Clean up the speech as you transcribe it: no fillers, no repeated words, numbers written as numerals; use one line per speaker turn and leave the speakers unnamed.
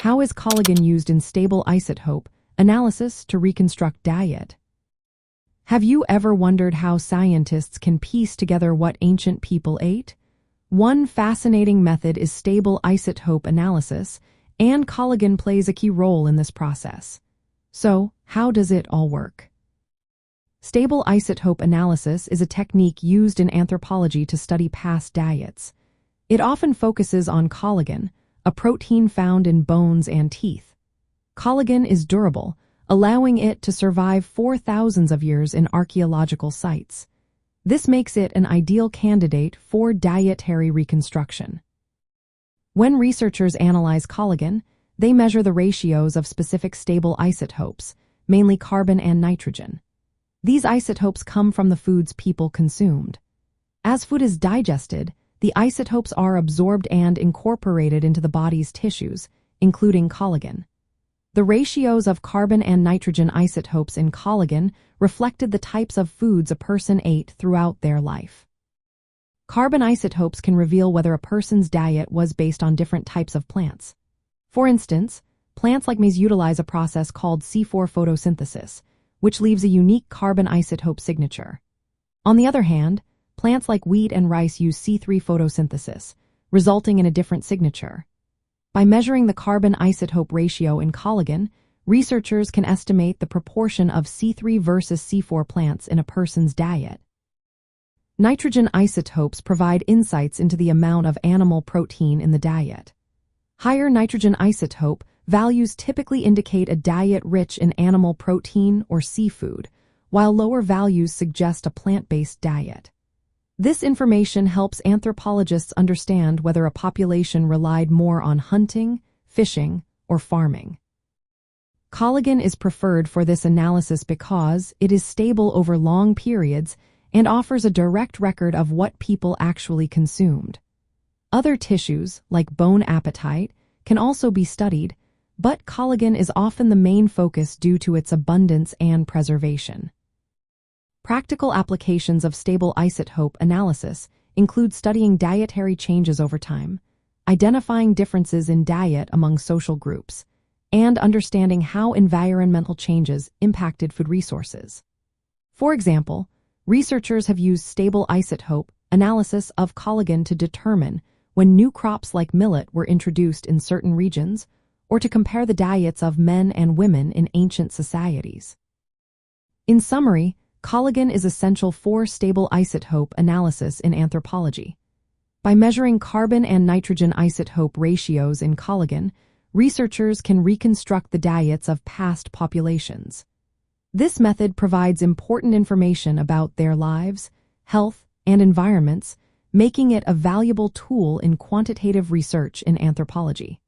How is collagen used in stable isotope analysis to reconstruct diet? Have you ever wondered how scientists can piece together what ancient people ate? One fascinating method is stable isotope analysis, and collagen plays a key role in this process. So, how does it all work? Stable isotope analysis is a technique used in anthropology to study past diets. It often focuses on collagen, a protein found in bones and teeth. Collagen is durable, allowing it to survive for thousands of years in archaeological sites. This makes it an ideal candidate for dietary reconstruction. When researchers analyze collagen, they measure the ratios of specific stable isotopes, mainly carbon and nitrogen. These isotopes come from the foods people consumed. As food is digested, the isotopes are absorbed and incorporated into the body's tissues, including collagen. The ratios of carbon and nitrogen isotopes in collagen reflected the types of foods a person ate throughout their life. Carbon isotopes can reveal whether a person's diet was based on different types of plants. For instance, plants like maize utilize a process called C4 photosynthesis, which leaves a unique carbon isotope signature. On the other hand, plants like wheat and rice use C3 photosynthesis, resulting in a different signature. By measuring the carbon isotope ratio in collagen, researchers can estimate the proportion of C3 versus C4 plants in a person's diet. Nitrogen isotopes provide insights into the amount of animal protein in the diet. Higher nitrogen isotope values typically indicate a diet rich in animal protein or seafood, while lower values suggest a plant-based diet. This information helps anthropologists understand whether a population relied more on hunting, fishing, or farming. Collagen is preferred for this analysis because it is stable over long periods and offers a direct record of what people actually consumed. Other tissues, like bone appetite, can also be studied, but collagen is often the main focus due to its abundance and preservation. Practical applications of stable isotope analysis include studying dietary changes over time, identifying differences in diet among social groups, and understanding how environmental changes impacted food resources. For example, researchers have used stable isotope analysis of collagen to determine when new crops like millet were introduced in certain regions, or to compare the diets of men and women in ancient societies. In summary, collagen is essential for stable isotope analysis in anthropology. By measuring carbon and nitrogen isotope ratios in collagen, researchers can reconstruct the diets of past populations. This method provides important information about their lives, health, and environments, making it a valuable tool in quantitative research in anthropology.